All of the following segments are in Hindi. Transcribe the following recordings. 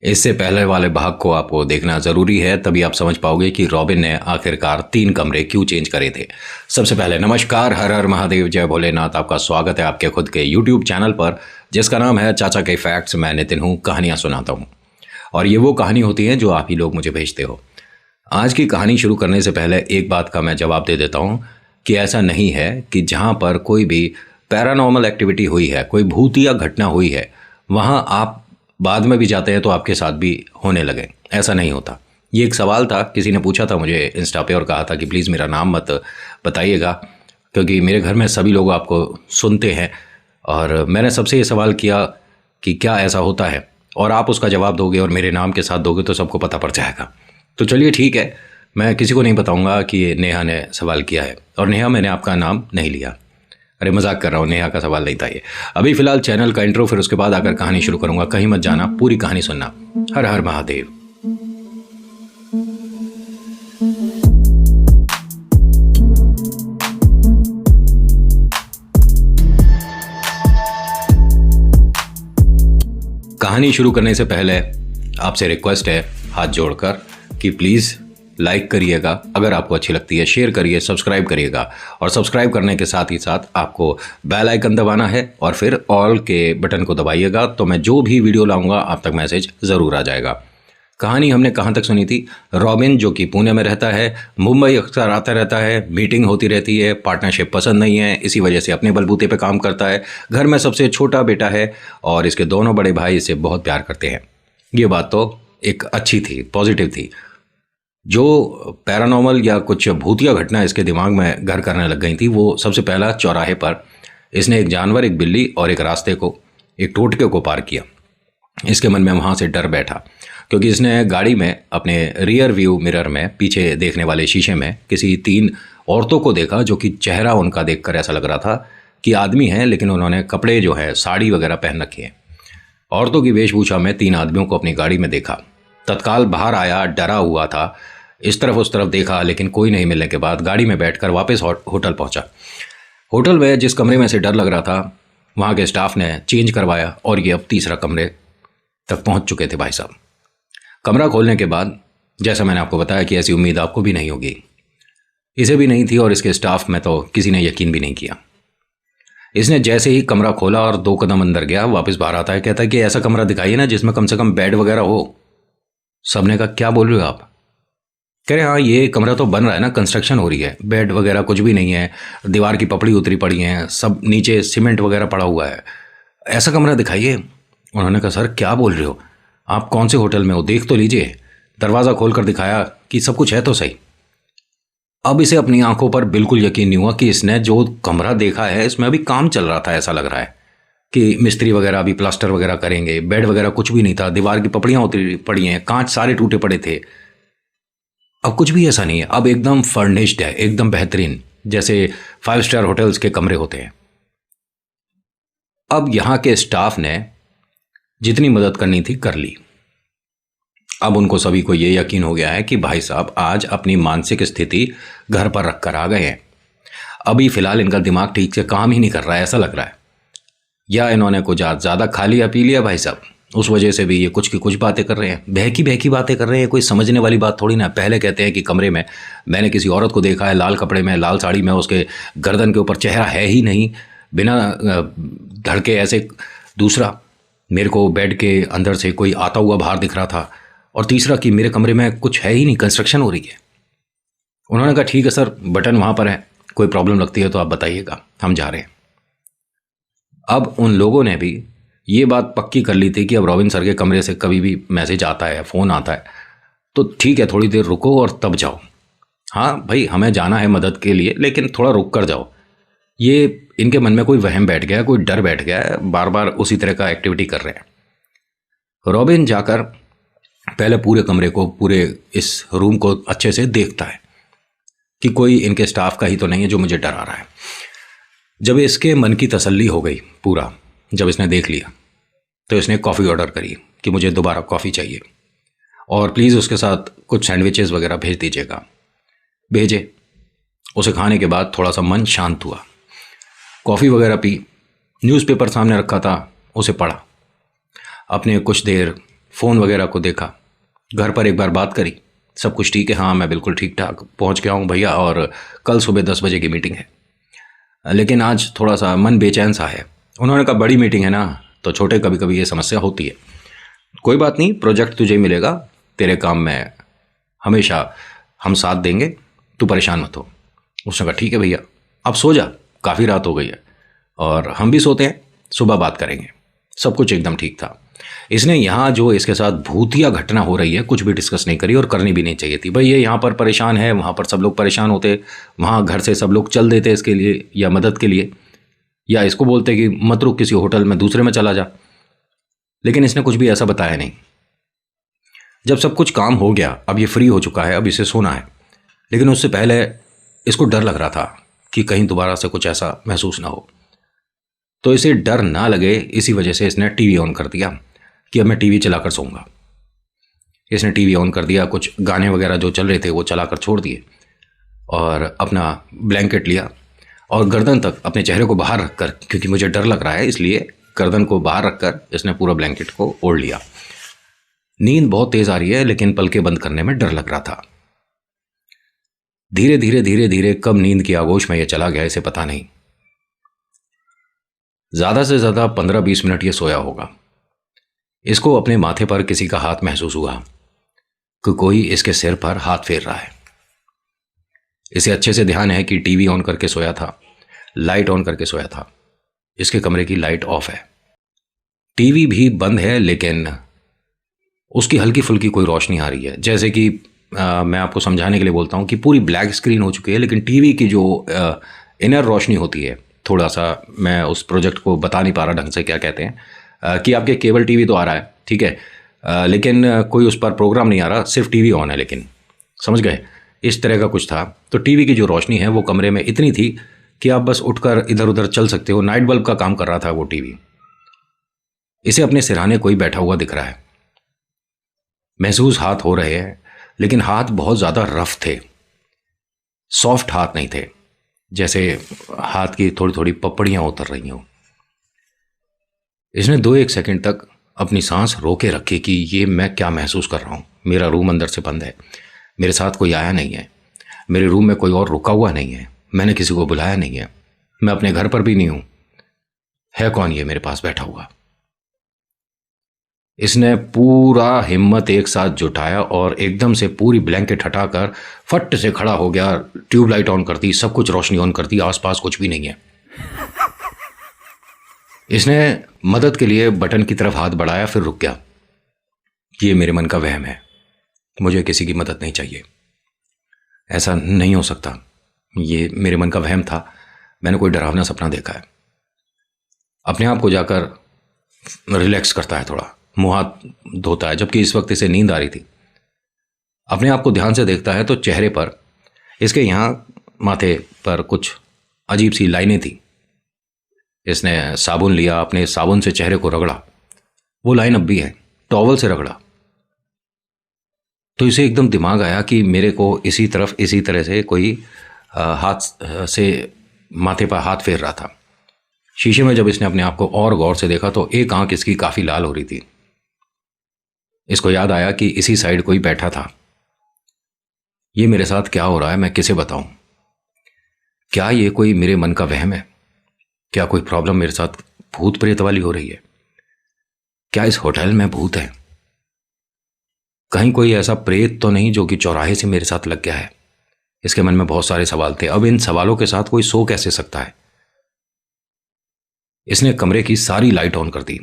इससे पहले वाले भाग को आपको देखना ज़रूरी है, तभी आप समझ पाओगे कि रॉबिन ने आखिरकार 3 कमरे क्यों चेंज करे थे। सबसे पहले नमस्कार, हर हर महादेव, जय भोलेनाथ। आपका स्वागत है आपके खुद के यूट्यूब चैनल पर जिसका नाम है चाचा के फैक्ट्स। मैं नितिन हूँ, कहानियाँ सुनाता हूँ और ये वो कहानी होती हैं जो आप ही लोग मुझे भेजते हो। आज की कहानी शुरू करने से पहले एक बात का मैं जवाब दे देता हूँ कि ऐसा नहीं है कि जहाँ पर कोई भी पैरानॉर्मल एक्टिविटी हुई है, कोई भूतिया घटना हुई है, वहाँ आप बाद में भी जाते हैं तो आपके साथ भी होने लगे। ऐसा नहीं होता। ये एक सवाल था, किसी ने पूछा था मुझे इंस्टा पे और कहा था कि प्लीज़ मेरा नाम मत बताइएगा क्योंकि मेरे घर में सभी लोग आपको सुनते हैं। और मैंने सबसे ये सवाल किया कि क्या ऐसा होता है, और आप उसका जवाब दोगे और मेरे नाम के साथ दोगे तो सबको पता पड़ जाएगा। तो चलिए ठीक है, मैं किसी को नहीं बताऊंगा कि ये नेहा ने सवाल किया है। और नेहा, मैंने आपका नाम नहीं लिया, अरे मजाक कर रहा हूँ, नेहा का सवाल नहीं था ये। अभी फिलहाल चैनल का इंट्रो, फिर उसके बाद आकर कहानी शुरू करूंगा। कहीं मत जाना, पूरी कहानी सुनना। हर हर महादेव। कहानी शुरू करने से पहले आपसे रिक्वेस्ट है हाथ जोड़कर कि प्लीज़ लाइक करिएगा, अगर आपको अच्छी लगती है शेयर करिए, सब्सक्राइब करिएगा। और सब्सक्राइब करने के साथ ही साथ आपको बेल आइकन दबाना है और फिर ऑल के बटन को दबाइएगा, तो मैं जो भी वीडियो लाऊंगा आप तक मैसेज ज़रूर आ जाएगा। कहानी हमने कहाँ तक सुनी थी? रॉबिन जो कि पुणे में रहता है, मुंबई अक्सर आता रहता है, मीटिंग होती रहती है, पार्टनरशिप पसंद नहीं है, इसी वजह से अपने बलबूते पे काम करता है। घर में सबसे छोटा बेटा है और इसके दोनों बड़े भाई इसे बहुत प्यार करते हैं। ये बात तो एक अच्छी थी, पॉजिटिव थी। जो पैरानॉर्मल या कुछ भूतिया घटना इसके दिमाग में घर करने लग गई थी, वो सबसे पहला चौराहे पर इसने एक जानवर, एक बिल्ली और एक रास्ते को, एक टोटके को पार किया। इसके मन में वहाँ से डर बैठा क्योंकि इसने गाड़ी में अपने रियर व्यू मिरर में, पीछे देखने वाले शीशे में, किसी 3 औरतों को देखा जो कि चेहरा उनका देखकर ऐसा लग रहा था कि आदमी हैं, लेकिन उन्होंने कपड़े जो है साड़ी वगैरह पहन रखी है। औरतों की वेशभूषा में 3 आदमियों को अपनी गाड़ी में देखा। तत्काल बाहर आया, डरा हुआ था, इस तरफ उस तरफ देखा, लेकिन कोई नहीं मिलने के बाद गाड़ी में बैठकर वापस होटल पहुंचा। होटल में जिस कमरे में से डर लग रहा था, वहां के स्टाफ ने चेंज करवाया और ये अब तीसरा कमरे तक पहुंच चुके थे भाई साहब। कमरा खोलने के बाद, जैसा मैंने आपको बताया कि ऐसी उम्मीद आपको भी नहीं होगी, इसे भी नहीं थी और इसके स्टाफ में तो किसी ने यकीन भी नहीं किया। इसने जैसे ही कमरा खोला और 2 कदम अंदर गया, वापस बाहर आता है, कहता है कि ऐसा कमरा दिखाइए ना जिसमें कम से कम बेड वगैरह हो। सबने कहा क्या बोल रहे हो आप? कह रहे हाँ, ये कमरा तो बन रहा है ना, कंस्ट्रक्शन हो रही है, बेड वगैरह कुछ भी नहीं है, दीवार की पपड़ी उतरी पड़ी है, सब नीचे सीमेंट वगैरह पड़ा हुआ है, ऐसा कमरा दिखाइए। उन्होंने कहा सर क्या बोल रहे हो, आप कौन से होटल में हो, देख तो लीजिए। दरवाज़ा खोल कर दिखाया कि सब कुछ है तो सही। अब इसे अपनी आंखों पर बिल्कुल यकीन नहीं हुआ कि इसने जो कमरा देखा है इसमें अभी काम चल रहा था। ऐसा लग रहा है कि मिस्त्री वगैरह अभी प्लास्टर वगैरह करेंगे, बेड वगैरह कुछ भी नहीं था, दीवार की पपड़ियाँ उतरी पड़ी हैं, कांच सारे टूटे पड़े थे। अब कुछ भी ऐसा नहीं है, अब एकदम फर्निश्ड है, एकदम बेहतरीन, जैसे 5 स्टार होटल्स के कमरे होते हैं। अब यहाँ के स्टाफ ने जितनी मदद करनी थी कर ली। अब उनको सभी को ये यकीन हो गया है कि भाई साहब आज अपनी मानसिक स्थिति घर पर रख कर आ गए हैं। अभी फिलहाल इनका दिमाग ठीक से काम ही नहीं कर रहा है, ऐसा लग रहा है, या इन्होंने कुछ ज़्यादा खा लिया पी लिया भाई साहब, उस वजह से भी ये कुछ की कुछ बातें कर रहे हैं, बहकी बहकी बातें कर रहे हैं। कोई समझने वाली बात थोड़ी ना। पहले कहते हैं कि कमरे में मैंने किसी औरत को देखा है, लाल कपड़े में, लाल साड़ी में, उसके गर्दन के ऊपर चेहरा है ही नहीं, बिना धड़के ऐसे। दूसरा, मेरे को बेड के अंदर से कोई आता हुआ बाहर दिख रहा था। और तीसरा कि मेरे कमरे में कुछ है ही नहीं, कंस्ट्रक्शन हो रही है। उन्होंने कहा ठीक है सर, बटन वहाँ पर है, कोई प्रॉब्लम लगती है तो आप बताइएगा, हम जा रहे हैं। अब उन लोगों ने भी ये बात पक्की कर ली थी कि अब रॉबिन सर के कमरे से कभी भी मैसेज आता है, फ़ोन आता है तो ठीक है, थोड़ी देर रुको और तब जाओ। हाँ भाई, हमें जाना है मदद के लिए, लेकिन थोड़ा रुक कर जाओ। ये इनके मन में कोई वहम बैठ गया है, कोई डर बैठ गया है, बार बार उसी तरह का एक्टिविटी कर रहे हैं। रॉबिन जाकर पहले पूरे कमरे को, पूरे इस रूम को अच्छे से देखता है कि कोई इनके स्टाफ का ही तो नहीं है जो मुझे डरा रहा है। जब इसके मन की तसल्ली हो गई पूरा, जब इसने देख लिया, तो इसने कॉफ़ी ऑर्डर करी कि मुझे दोबारा कॉफ़ी चाहिए और प्लीज़ उसके साथ कुछ सैंडविचेस वगैरह भेज दीजिएगा। भेजे। उसे खाने के बाद थोड़ा सा मन शांत हुआ, कॉफ़ी वगैरह पी, न्यूज़पेपर सामने रखा था उसे पढ़ा, अपने कुछ देर फ़ोन वगैरह को देखा, घर पर एक बार बात करी, सब कुछ ठीक है, हाँ मैं बिल्कुल ठीक ठाक पहुँच गया हूँ भैया और कल सुबह 10 बजे की मीटिंग है। लेकिन आज थोड़ा सा मन बेचैन सा है। उन्होंने कहा बड़ी मीटिंग है ना, तो छोटे कभी कभी ये समस्या होती है। कोई बात नहीं, प्रोजेक्ट तुझे मिलेगा, तेरे काम में हमेशा हम साथ देंगे, तू परेशान मत हो। उसने कहा ठीक है भैया, अब सो जा, काफ़ी रात हो गई है और हम भी सोते हैं, सुबह बात करेंगे। सब कुछ एकदम ठीक था। इसने यहाँ जो इसके साथ भूतिया घटना हो रही है कुछ भी डिस्कस नहीं करी और करनी भी नहीं चाहिए थी। भाई ये यहाँ पर परेशान है, वहाँ पर सब लोग परेशान होते, वहाँ घर से सब लोग चल देते इसके लिए या मदद के लिए, या इसको बोलते कि मत रुक किसी होटल में दूसरे में चला जा। लेकिन इसने कुछ भी ऐसा बताया नहीं। जब सब कुछ काम हो गया, अब ये फ्री हो चुका है, अब इसे सोना है, लेकिन उससे पहले इसको डर लग रहा था कि कहीं दोबारा से कुछ ऐसा महसूस ना हो। तो इसे डर ना लगे इसी वजह से इसने टीवी ऑन कर दिया कि अब मैं टीवी चलाकर सोऊंगा। इसने टीवी ऑन कर दिया, कुछ गाने वगैरह जो चल रहे थे वो चलाकर छोड़ दिए और अपना ब्लैंकेट लिया और गर्दन तक अपने चेहरे को बाहर रखकर, क्योंकि मुझे डर लग रहा है इसलिए गर्दन को बाहर रखकर इसने पूरा ब्लैंकेट को ओढ़ लिया। नींद बहुत तेज आ रही है लेकिन पलकें बंद करने में डर लग रहा था। धीरे धीरे धीरे धीरे कब नींद की आगोश में यह चला गया इसे पता नहीं। ज़्यादा से ज़्यादा 15-20 मिनट ये सोया होगा। इसको अपने माथे पर किसी का हाथ महसूस हुआ कि कोई इसके सिर पर हाथ फेर रहा है। इसे अच्छे से ध्यान है कि टीवी ऑन करके सोया था, लाइट ऑन करके सोया था। इसके कमरे की लाइट ऑफ है, टीवी भी बंद है, लेकिन उसकी हल्की फुल्की कोई रोशनी आ रही है। जैसे कि मैं आपको समझाने के लिए बोलता हूँ कि पूरी ब्लैक स्क्रीन हो चुकी है, लेकिन टीवी की जो इनर रोशनी होती है, थोड़ा सा मैं उस प्रोजेक्ट को बता नहीं पा रहा ढंग से क्या कहते हैं, कि आपके केबल टीवी तो आ रहा है, ठीक है, लेकिन कोई उस पर प्रोग्राम नहीं आ रहा, सिर्फ टीवी ऑन है। लेकिन समझ गए, इस तरह का कुछ था। तो टीवी की जो रोशनी है वो कमरे में इतनी थी कि आप बस उठकर इधर उधर चल सकते हो। नाइट बल्ब का काम कर रहा था वो टीवी। इसे अपने सिरहाने कोई बैठा हुआ दिख रहा है। महसूस हाथ हो रहे हैं, लेकिन हाथ बहुत ज़्यादा रफ थे, सॉफ्ट हाथ नहीं थे, जैसे हाथ की थोड़ी थोड़ी पपड़ियाँ उतर रही हों। इसने 2-1 सेकंड तक अपनी सांस रोके रखी कि ये मैं क्या महसूस कर रहा हूँ। मेरा रूम अंदर से बंद है, मेरे साथ कोई आया नहीं है, मेरे रूम में कोई और रुका हुआ नहीं है, मैंने किसी को बुलाया नहीं है, मैं अपने घर पर भी नहीं हूँ, है कौन ये मेरे पास बैठा हुआ। इसने पूरा हिम्मत एक साथ जुटाया और एकदम से पूरी ब्लैंकेट हटाकर फट से खड़ा हो गया, ट्यूबलाइट ऑन कर दी, सब कुछ रोशनी ऑन कर दी, आसपास कुछ भी नहीं है। इसने मदद के लिए बटन की तरफ हाथ बढ़ाया, फिर रुक गया। ये मेरे मन का वहम है, मुझे किसी की मदद नहीं चाहिए, ऐसा नहीं हो सकता, ये मेरे मन का वहम था, मैंने कोई डरावना सपना देखा है। अपने आप को जाकर रिलैक्स करता है, थोड़ा मुंह हाथ धोता है, जबकि इस वक्त इसे नींद आ रही थी। अपने आप को ध्यान से देखता है तो चेहरे पर, इसके यहाँ माथे पर कुछ अजीब सी लाइनें थी। इसने साबुन लिया, अपने साबुन से चेहरे को रगड़ा, वो लाइन अब भी है, टॉवल से रगड़ा। तो इसे एकदम दिमाग आया कि मेरे को इसी तरफ इसी तरह से कोई हाथ से माथे पर हाथ फेर रहा था। शीशे में जब इसने अपने आप को और गौर से देखा तो एक आंख इसकी काफ़ी लाल हो रही थी। इसको याद आया कि इसी साइड कोई बैठा था। ये मेरे साथ क्या हो रहा है, मैं किसे बताऊं? क्या ये कोई मेरे मन का वहम है? क्या कोई प्रॉब्लम मेरे साथ भूत प्रेत वाली हो रही है? क्या इस होटल में भूत है? कहीं कोई ऐसा प्रेत तो नहीं जो कि चौराहे से मेरे साथ लग गया है? इसके मन में बहुत सारे सवाल थे। अब इन सवालों के साथ कोई सो कैसे सकता है? इसने कमरे की सारी लाइट ऑन कर दी,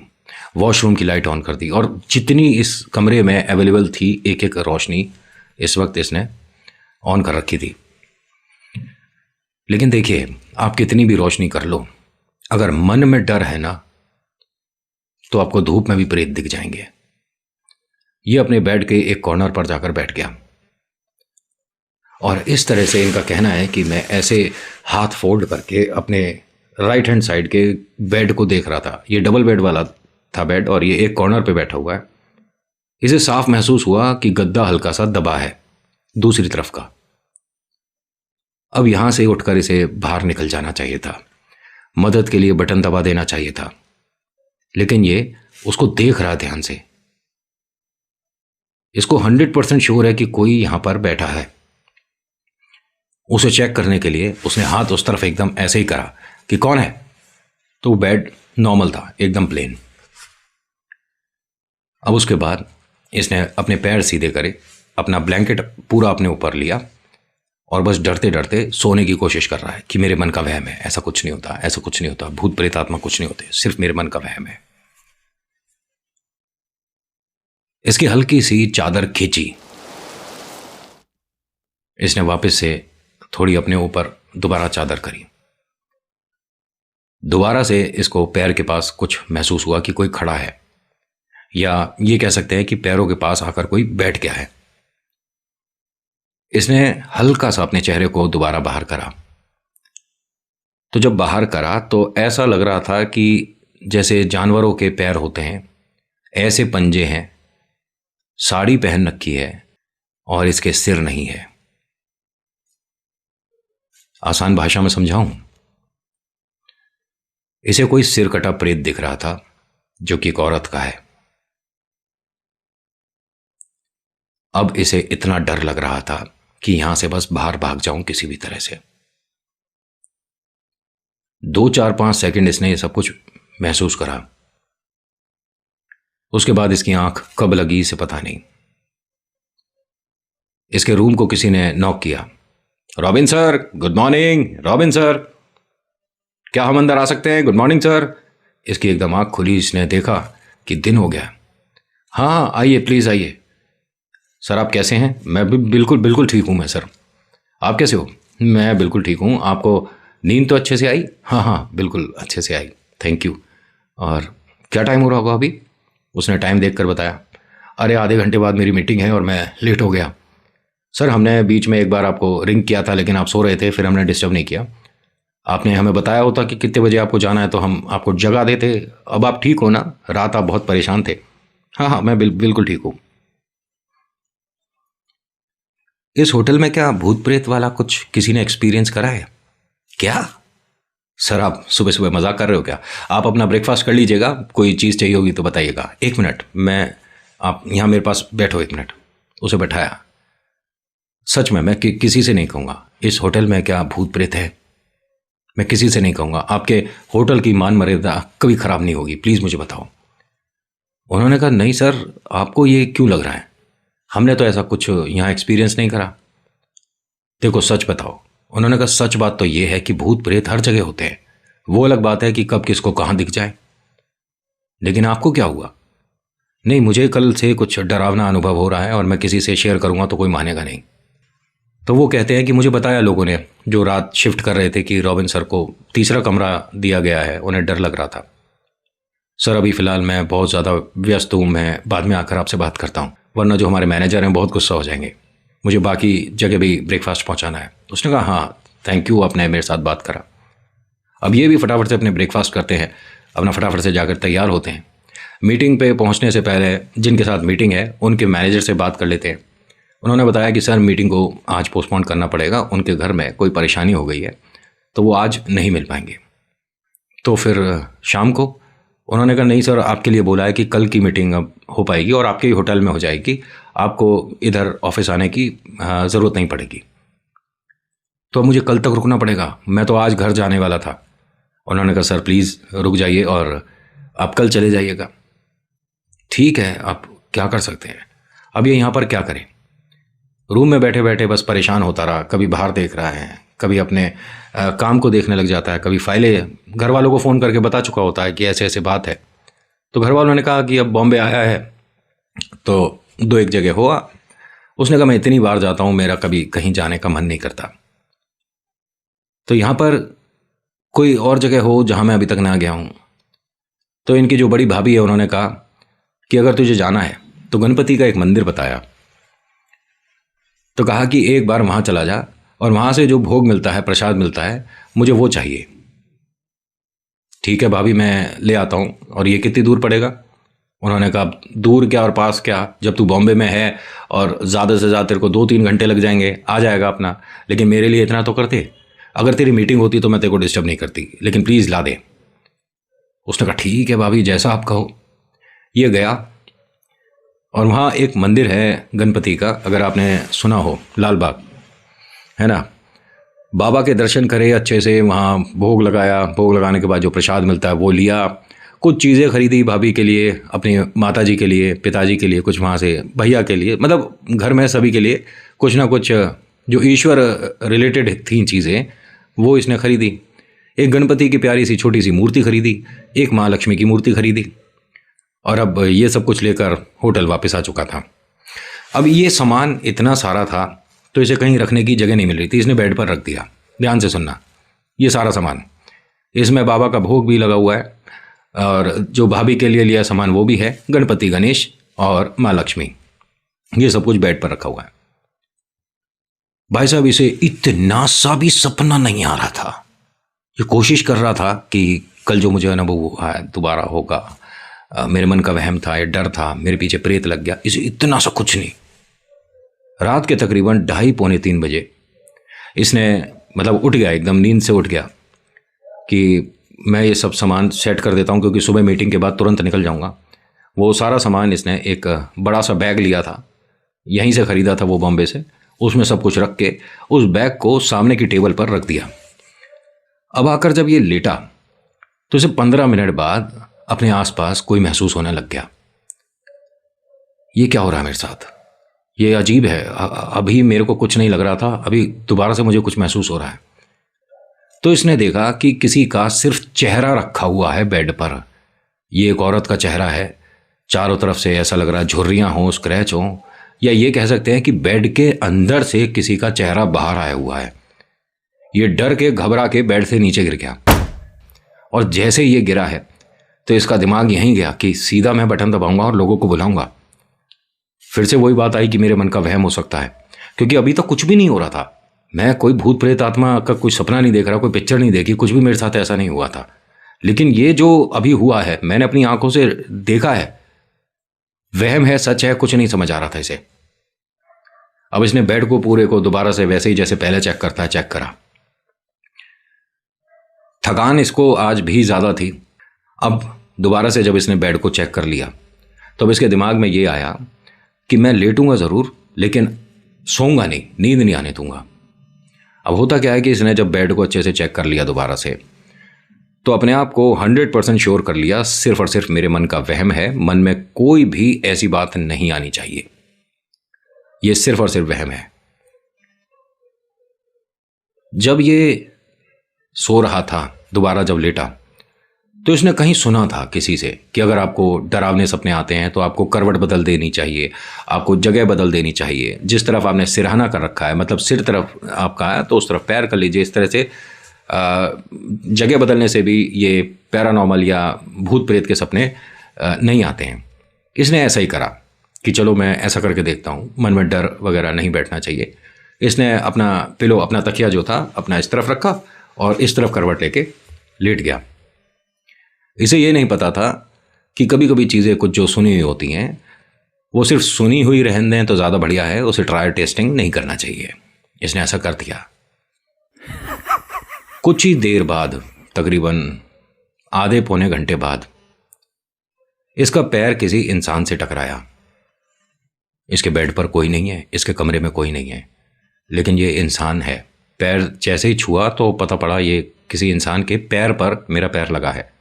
वॉशरूम की लाइट ऑन कर दी, और जितनी इस कमरे में अवेलेबल थी एक एक रोशनी इस वक्त इसने ऑन कर रखी थी। लेकिन देखिए, आप कितनी भी रोशनी कर लो, अगर मन में डर है ना, तो आपको धूप में भी प्रेत दिख जाएंगे। ये अपने बेड के एक कॉर्नर पर जाकर बैठ गया और इस तरह से इनका कहना है कि मैं ऐसे हाथ फोल्ड करके अपने राइट हैंड साइड के बेड को देख रहा था। ये डबल बेड वाला था बेड और ये एक कॉर्नर पे बैठा हुआ है। इसे साफ महसूस हुआ कि गद्दा हल्का सा दबा है दूसरी तरफ का। अब यहां से उठकर इसे बाहर निकल जाना चाहिए था, मदद के लिए बटन दबा देना चाहिए था, लेकिन ये उसको देख रहा ध्यान से। इसको 100% श्योर है कि कोई यहाँ पर बैठा है। उसे चेक करने के लिए उसने हाथ उस तरफ एकदम ऐसे ही करा कि कौन है, तो वो बेड नॉर्मल था, एकदम प्लेन। अब उसके बाद इसने अपने पैर सीधे करे, अपना ब्लैंकेट पूरा अपने ऊपर लिया और बस डरते डरते सोने की कोशिश कर रहा है कि मेरे मन का वहम है, ऐसा कुछ नहीं होता, ऐसा कुछ नहीं होता, भूत प्रेत आत्मा कुछ नहीं होते, सिर्फ मेरे मन का वहम है। इसकी हल्की सी चादर खींची, इसने वापस से थोड़ी अपने ऊपर दोबारा चादर करी। दोबारा से इसको पैर के पास कुछ महसूस हुआ कि कोई खड़ा है, या ये कह सकते हैं कि पैरों के पास आकर कोई बैठ गया है। इसने हल्का सा अपने चेहरे को दोबारा बाहर करा, तो जब बाहर करा तो ऐसा लग रहा था कि जैसे जानवरों के पैर होते हैं, ऐसे पंजे हैं, साड़ी पहन रखी है और इसके सिर नहीं है। आसान भाषा में समझाऊं, इसे कोई सिर कटा प्रेत दिख रहा था जो कि एक औरत का है। अब इसे इतना डर लग रहा था कि यहां से बस बाहर भाग जाऊं किसी भी तरह से। 2-4-5 सेकंड इसने ये सब कुछ महसूस करा। उसके बाद इसकी आंख कब लगी इसे पता नहीं। इसके रूम को किसी ने नॉक किया। Robin sir, good morning. Robin sir, क्या हम अंदर आ सकते हैं? Good morning sir. इसकी एकदम आंख खुली, इसने देखा कि दिन हो गया। हाँ आइए, प्लीज़ आइए। सर आप कैसे हैं? मैं भी बिल्कुल ठीक हूँ मैं सर। आप कैसे हो? मैं बिल्कुल ठीक हूँ। आपको नींद तो अच्छे से आई? हाँ बिल्कुल अच्छे से आई, थैंक यू। और क्या टाइम हो रहा होगा अभी? उसने टाइम देखकर बताया। अरे आधे घंटे बाद मेरी मीटिंग है और मैं लेट हो गया। सर हमने बीच में एक बार आपको रिंग किया था लेकिन आप सो रहे थे, फिर हमने डिस्टर्ब नहीं किया। आपने हमें बताया होता कि कितने बजे आपको जाना है तो हम आपको जगा देते। अब आप ठीक हो ना? रात आप बहुत परेशान थे। हाँ मैं बिल्कुल ठीक हूँ। इस होटल में क्या भूत प्रेत वाला कुछ किसी ने एक्सपीरियंस करा है क्या? सर आप सुबह सुबह मजाक कर रहे हो क्या? आप अपना ब्रेकफास्ट कर लीजिएगा, कोई चीज़ चाहिए होगी तो बताइएगा। एक मिनट, आप यहाँ मेरे पास बैठो, एक मिनट। उसे बैठाया। सच में मैं किसी से नहीं कहूँगा इस होटल में क्या भूत प्रेत है, मैं किसी से नहीं कहूँगा। आपके होटल की मान मर्यादा कभी ख़राब नहीं होगी, प्लीज़ मुझे बताओ। उन्होंने कहा नहीं सर, आपको ये क्यों लग रहा है? हमने तो ऐसा कुछ यहाँ एक्सपीरियंस नहीं करा। देखो सच बताओ। उन्होंने कहा सच बात तो ये है कि भूत प्रेत हर जगह होते हैं, वो अलग बात है कि कब किसको कहाँ दिख जाए। लेकिन आपको क्या हुआ? नहीं, मुझे कल से कुछ डरावना अनुभव हो रहा है और मैं किसी से शेयर करूँगा तो कोई मानेगा नहीं। तो वो कहते हैं कि मुझे बताया लोगों ने जो रात शिफ्ट कर रहे थे कि रॉबिन सर को तीसरा कमरा दिया गया है, उन्हें डर लग रहा था। सर अभी फ़िलहाल मैं बहुत ज़्यादा व्यस्त हूँ, मैं बाद में आकर आपसे बात करता हूँ, वरना जो हमारे मैनेजर हैं बहुत गुस्सा हो जाएंगे। मुझे बाकी जगह भी ब्रेकफास्ट पहुँचाना है। उसने कहा हाँ थैंक यू, आपने मेरे साथ बात करा। अब ये भी फटाफट से अपने ब्रेकफास्ट करते हैं, अपना फटाफट से जाकर तैयार होते हैं। मीटिंग पे पहुँचने से पहले जिनके साथ मीटिंग है उनके मैनेजर से बात कर लेते हैं। उन्होंने बताया कि सर मीटिंग को आज पोस्टपोन करना पड़ेगा, उनके घर में कोई परेशानी हो गई है तो वो आज नहीं मिल पाएंगे। तो फिर शाम को उन्होंने कहा नहीं सर, आपके लिए बोला है कि कल की मीटिंग अब हो पाएगी और आपके ही होटल में हो जाएगी, आपको इधर ऑफिस आने की ज़रूरत नहीं पड़ेगी। तो मुझे कल तक रुकना पड़ेगा, मैं तो आज घर जाने वाला था। उन्होंने कहा सर प्लीज़ रुक जाइए और आप कल चले जाइएगा। ठीक है, आप क्या कर सकते हैं, अब ये यहाँ पर क्या करें। रूम में बैठे बैठे बस परेशान होता रहा, कभी बाहर देख रहा है, कभी अपने काम को देखने लग जाता है, कभी फाइलें घर वालों को फ़ोन करके बता चुका होता है कि ऐसे ऐसे बात है। तो घर वालों ने कहा कि अब बॉम्बे आया है तो 2-1 जगह हुआ। उसने कहा मैं इतनी बार जाता हूँ, मेरा कभी कहीं जाने का मन नहीं करता। तो यहाँ पर कोई और जगह हो जहाँ मैं अभी तक ना गया हूँ। तो इनकी जो बड़ी भाभी है उन्होंने कहा कि अगर तुझे जाना है तो गणपति का एक मंदिर बताया। तो कहा कि एक बार वहाँ चला जा और वहाँ से जो भोग मिलता है, प्रसाद मिलता है, मुझे वो चाहिए। ठीक है भाभी, मैं ले आता हूँ। और ये कितनी दूर पड़ेगा? उन्होंने कहा दूर क्या और पास क्या, जब तू बॉम्बे में है और ज़्यादा से ज़्यादा तेरे को 2-3 घंटे लग जाएंगे, आ जाएगा अपना। लेकिन मेरे लिए इतना तो करते, अगर तेरी मीटिंग होती तो मैं तेरे को डिस्टर्ब नहीं करती, लेकिन प्लीज़ ला दे। उसने कहा ठीक है भाभी, जैसा आप कहो। ये गया और वहाँ एक मंदिर है गणपति का, अगर आपने सुना हो, लाल बाग, है ना। बाबा के दर्शन करे अच्छे से, वहाँ भोग लगाया, भोग लगाने के बाद जो प्रसाद मिलता है वो लिया, कुछ चीज़ें खरीदी भाभी के लिए, अपनी माता जी के लिए, पिताजी के लिए, कुछ वहाँ से भैया के लिए, मतलब घर में सभी के लिए कुछ ना कुछ जो ईश्वर रिलेटेड थी चीज़ें वो इसने खरीदी। एक गणपति की प्यारी सी छोटी सी मूर्ति खरीदी, एक माँ लक्ष्मी की मूर्ति खरीदी, और अब ये सब कुछ लेकर होटल वापस आ चुका था। अब ये सामान इतना सारा था तो इसे कहीं रखने की जगह नहीं मिल रही थी, इसने बेड पर रख दिया। ध्यान से सुनना, ये सारा सामान, इसमें बाबा का भोग भी लगा हुआ है, और जो भाभी के लिए लिया सामान वो भी है, गणपति, गणेश और माँ लक्ष्मी, ये सब कुछ बेड पर रखा हुआ है। भाई साहब, इसे इतना सा भी सपना नहीं आ रहा था। ये कोशिश कर रहा था कि कल जो मुझे अनुभव हुआ है दोबारा होगा, मेरे मन का वहम था, ये डर था, मेरे पीछे प्रेत लग गया, इसे इतना सा कुछ नहीं। रात के तकरीबन 2:30-3 बजे इसने मतलब उठ गया, एकदम नींद से उठ गया कि मैं ये सब सामान सेट कर देता हूँ क्योंकि सुबह मीटिंग के बाद तुरंत निकल जाऊँगा। वो सारा सामान इसने एक बड़ा सा बैग लिया था, यहीं से ख़रीदा था वो बॉम्बे से, उसमें सब कुछ रख के उस बैग को सामने की टेबल पर रख दिया। अब आकर जब ये लेटा तो इसे 15 मिनट बाद अपने आसपास कोई महसूस होने लग गया। ये क्या हो रहा है मेरे साथ, ये अजीब है, अभी मेरे को कुछ नहीं लग रहा था, अभी दोबारा से मुझे कुछ महसूस हो रहा है। तो इसने देखा कि किसी का सिर्फ चेहरा रखा हुआ है बेड पर। ये एक औरत का चेहरा है, चारों तरफ से ऐसा लग रहा है झुर्रियाँ हों, स्क्रैच हों, या ये कह सकते हैं कि बेड के अंदर से किसी का चेहरा बाहर आया हुआ है। ये डर के घबरा के बेड से नीचे गिर गया, और जैसे ये गिरा है तो इसका दिमाग यहीं गया कि सीधा मैं बटन दबाऊंगा और लोगों को बुलाऊंगा। फिर से वही बात आई कि मेरे मन का वहम हो सकता है, क्योंकि अभी तक कुछ भी नहीं हो रहा था। मैं कोई भूत प्रेत आत्मा का कोई सपना नहीं देख रहा, कोई पिक्चर नहीं देखी, कुछ भी मेरे साथ ऐसा नहीं हुआ था। लेकिन ये जो अभी हुआ है, मैंने अपनी आंखों से देखा है, वहम है, सच है, कुछ नहीं समझ आ रहा था इसे। अब इसने बेड को पूरे को दोबारा से वैसे ही जैसे पहले चेक करता है चेक करा। थकान इसको आज भी ज़्यादा थी। अब दोबारा से जब इसने बेड को चेक कर लिया तो अब इसके दिमाग में ये आया कि मैं लेटूंगा ज़रूर, लेकिन सोऊंगा नहीं, नींद नहीं आने दूंगा। अब होता क्या है कि इसने जब बेड को अच्छे से चेक कर लिया दोबारा से, तो अपने आप को 100% श्योर कर लिया सिर्फ और सिर्फ मेरे मन का वहम है, मन में कोई भी ऐसी बात नहीं आनी चाहिए, ये सिर्फ और सिर्फ वहम है। जब ये सो रहा था, दोबारा जब लेटा, तो इसने कहीं सुना था किसी से कि अगर आपको डरावने सपने आते हैं तो आपको करवट बदल देनी चाहिए, आपको जगह बदल देनी चाहिए। जिस तरफ आपने सिरहाना कर रखा है, मतलब सिर तरफ आपका है, तो उस तरफ पैर कर लीजिए। इस तरह से जगह बदलने से भी ये पैरानॉर्मल या भूत प्रेत के सपने नहीं आते हैं। इसने ऐसा ही करा कि चलो मैं ऐसा करके देखता हूँ, मन में डर वगैरह नहीं बैठना चाहिए। इसने अपना पिलो, अपना तकिया जो था, अपना इस तरफ रखा और इस तरफ करवट लेके लेट गया। इसे ये नहीं पता था कि कभी कभी चीज़ें कुछ जो सुनी हुई होती हैं वो सिर्फ सुनी हुई रहने दें तो ज़्यादा बढ़िया है, उसे ट्रायल टेस्टिंग नहीं करना चाहिए। इसने ऐसा कर दिया। कुछ ही देर बाद, तकरीबन आधे पौने घंटे बाद, इसका पैर किसी इंसान से टकराया। इसके बेड पर कोई नहीं है, इसके कमरे में कोई नहीं है, लेकिन ये इंसान है। पैर जैसे ही छुआ तो पता पड़ा ये किसी इंसान के पैर पर मेरा पैर लगा है।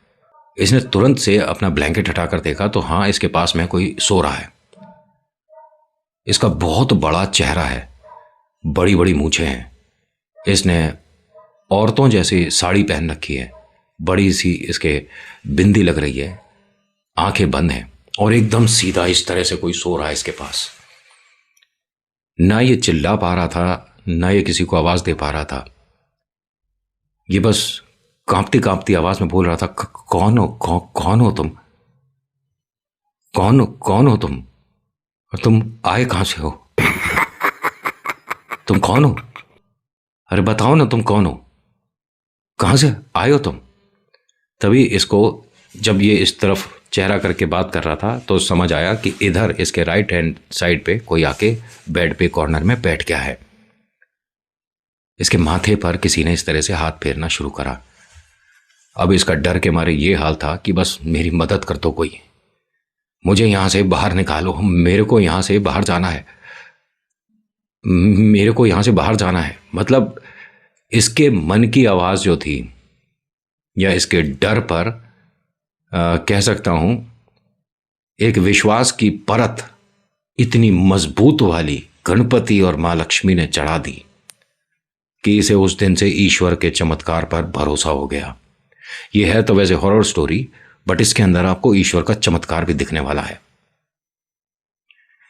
इसने तुरंत से अपना ब्लैंकेट हटाकर देखा तो हाँ, इसके पास में कोई सो रहा है। इसका बहुत बड़ा चेहरा है, बड़ी बड़ी मूंछें हैं। इसने औरतों जैसी साड़ी पहन रखी है, बड़ी सी इसके बिंदी लग रही है, आंखें बंद हैं और एकदम सीधा इस तरह से कोई सो रहा है इसके पास। ना ये चिल्ला पा रहा था, ना ये किसी को आवाज दे पा रहा था। ये बस कांपती कांपती आवाज में बोल रहा था, कौन हो, कौन हो तुम, कौन हो तुम, और तुम आए कहां से हो, तुम कौन हो, अरे बताओ ना तुम कौन हो, कहां से आए हो तुम। तभी इसको जब ये इस तरफ चेहरा करके बात कर रहा था तो समझ आया कि इधर इसके राइट हैंड साइड पे कोई आके बेड पे कॉर्नर में बैठ गया है। इसके माथे पर किसी ने इस तरह से हाथ फेरना शुरू करा। अब इसका डर के मारे ये हाल था कि बस मेरी मदद कर दो कोई, मुझे यहाँ से बाहर निकालो, मेरे को यहाँ से बाहर जाना है, मेरे को यहाँ से बाहर जाना है। मतलब इसके मन की आवाज़ जो थी, या इसके डर पर कह सकता हूँ एक विश्वास की परत इतनी मजबूत वाली गणपति और माँ लक्ष्मी ने चढ़ा दी कि इसे उस दिन से ईश्वर के चमत्कार पर भरोसा हो गया। यह है तो वैसे हॉरर स्टोरी, बट इसके अंदर आपको ईश्वर का चमत्कार भी दिखने वाला है।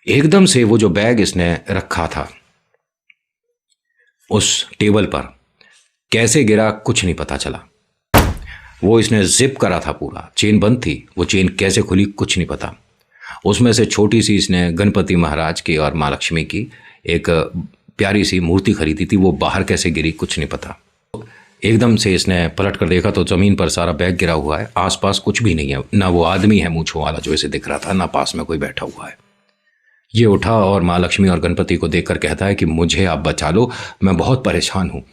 एकदम से वो जो बैग इसने रखा था उस टेबल पर कैसे गिरा कुछ नहीं पता चला। वो इसने जिप करा था, पूरा चेन बंद थी, वो चेन कैसे खुली कुछ नहीं पता। उसमें से छोटी सी इसने गणपति महाराज की और माँ लक्ष्मी की एक प्यारी सी मूर्ति खरीदी थी, वो बाहर कैसे गिरी कुछ नहीं पता। एकदम से इसने पलट कर देखा तो ज़मीन पर सारा बैग गिरा हुआ है, आसपास कुछ भी नहीं है, ना वो आदमी है मूंछों वाला जो इसे दिख रहा था, ना पास में कोई बैठा हुआ है। ये उठा और माँ लक्ष्मी और गणपति को देखकर कहता है कि मुझे आप बचा लो, मैं बहुत परेशान हूँ।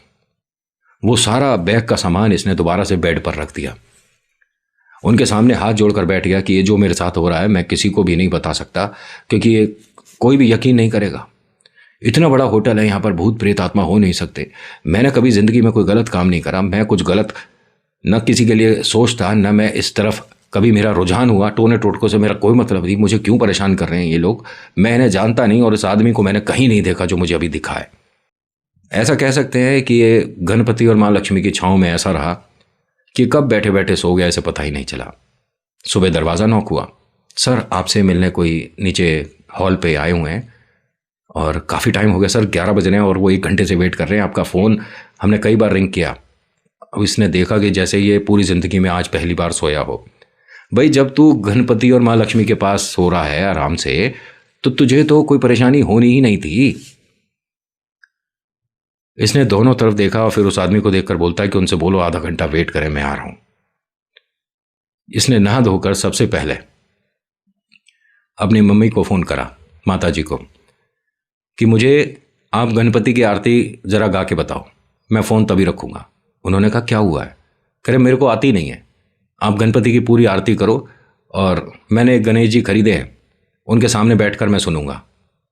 वो सारा बैग का सामान इसने दोबारा से बेड पर रख दिया, उनके सामने हाथ जोड़कर बैठ गया कि ये जो मेरे साथ हो रहा है मैं किसी को भी नहीं बता सकता, क्योंकि ये कोई भी यकीन नहीं करेगा। इतना बड़ा होटल है, यहाँ पर भूत प्रेत आत्मा हो नहीं सकते। मैंने कभी ज़िंदगी में कोई गलत काम नहीं करा, मैं कुछ गलत न किसी के लिए सोचता, न मैं इस तरफ कभी मेरा रुझान हुआ। टोने टोटकों से मेरा कोई मतलब नहीं, मुझे क्यों परेशान कर रहे हैं ये लोग, मैं इन्हें जानता नहीं और इस आदमी को मैंने कहीं नहीं देखा जो मुझे अभी दिखा है। ऐसा कह सकते हैं कि ये गणपति और माँ लक्ष्मी की छाँव में ऐसा रहा कि कब बैठे बैठे सो गया इसे पता ही नहीं चला। सुबह दरवाज़ा नॉक हुआ, सर आपसे मिलने कोई नीचे हॉल पे आए हुए हैं और काफ़ी टाइम हो गया सर, 11 बज रहे हैं और वो 1 घंटे से वेट कर रहे हैं, आपका फ़ोन हमने कई बार रिंग किया। अब इसने देखा कि जैसे ये पूरी ज़िंदगी में आज पहली बार सोया हो। भाई जब तू गणपति और माँ लक्ष्मी के पास सो रहा है आराम से, तो तुझे तो कोई परेशानी होनी ही नहीं थी। इसने दोनों तरफ देखा और फिर उस आदमी को देखकर बोलता है कि उनसे बोलो आधा घंटा वेट करें, मैं आ रहा हूं। इसने नहा धोकर सबसे पहले अपनी मम्मी को फ़ोन करा, माता जी को, कि मुझे आप गणपति की आरती ज़रा गा के बताओ, मैं फ़ोन तभी रखूँगा। उन्होंने कहा क्या हुआ है? कह रहे मेरे को आती नहीं है, आप गणपति की पूरी आरती करो और मैंने एक गणेश जी खरीदे हैं, उनके सामने बैठकर मैं सुनूंगा।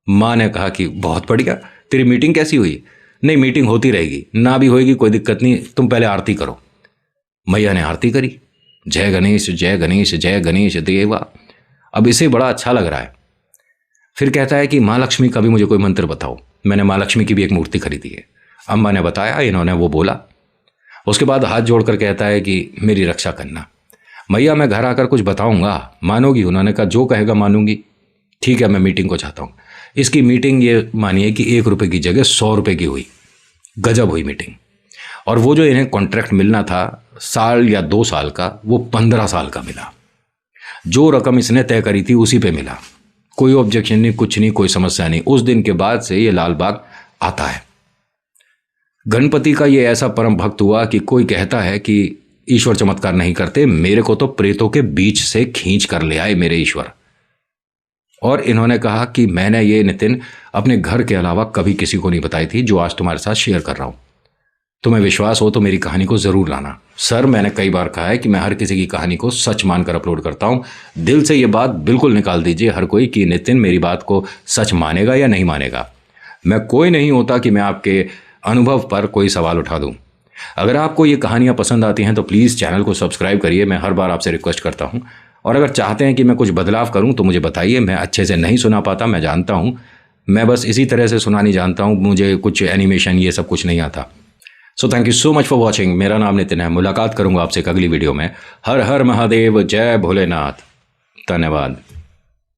माँ ने कहा कि बहुत बढ़िया, तेरी मीटिंग कैसी हुई? नहीं मीटिंग होती रहेगी, ना भी होएगी कोई दिक्कत नहीं, तुम पहले आरती करो। मैया ने आरती करी, जय गणेश जय गणेश जय गणेश देवा। अब इसे बड़ा अच्छा लग रहा है। फिर कहता है कि माँ लक्ष्मी का भी मुझे कोई मंत्र बताओ, मैंने माँ लक्ष्मी की भी एक मूर्ति खरीदी है। अम्मा ने बताया, इन्होंने वो बोला। उसके बाद हाथ जोड़कर कहता है कि मेरी रक्षा करना। मैया मैं घर आकर कुछ बताऊंगा, मानोगी? उन्होंने कहा जो कहेगा मानूंगी। ठीक है मैं मीटिंग को चाहता हूँ। इसकी मीटिंग ये मानिए कि 1 रुपये की जगह 100 रुपये की हुई, गजब हुई मीटिंग। और वो जो इन्हें कॉन्ट्रैक्ट मिलना था साल या 2 साल का, वो 15 साल का मिला। जो रकम इसने तय करी थी उसी पे मिला, कोई ऑब्जेक्शन नहीं, कुछ नहीं, कोई समस्या नहीं। उस दिन के बाद से ये लाल बाग आता है। गणपति का ये ऐसा परम भक्त हुआ कि कोई कहता है कि ईश्वर चमत्कार नहीं करते, मेरे को तो प्रेतों के बीच से खींच कर ले आए मेरे ईश्वर। और इन्होंने कहा कि मैंने ये नितिन अपने घर के अलावा कभी किसी को नहीं बताई थी, जो आज तुम्हारे साथ शेयर कर रहा हूं। तुम्हें विश्वास हो तो मेरी कहानी को जरूर लाना। सर मैंने कई बार कहा है कि मैं हर किसी की कहानी को सच मानकर अपलोड करता हूं। दिल से ये बात बिल्कुल निकाल दीजिए हर कोई कि नितिन मेरी बात को सच मानेगा या नहीं मानेगा। मैं कोई नहीं होता कि मैं आपके अनुभव पर कोई सवाल उठा दूं। अगर आपको ये कहानियाँ पसंद आती हैं तो प्लीज़ चैनल को सब्सक्राइब करिए, मैं हर बार आपसे रिक्वेस्ट करता हूँ। और अगर चाहते हैं कि मैं कुछ बदलाव करूँ तो मुझे बताइए, मैं अच्छे से नहीं सुना पाता, मैं जानता हूँ, मैं बस इसी तरह से सुनानी जानता हूँ, मुझे कुछ एनिमेशन ये सब कुछ नहीं आता। So thank you so much for watching. मेरा नाम नितिन है, मुलाकात करूँगा आपसे एक अगली वीडियो में। हर हर महादेव, जय भोलेनाथ, धन्यवाद।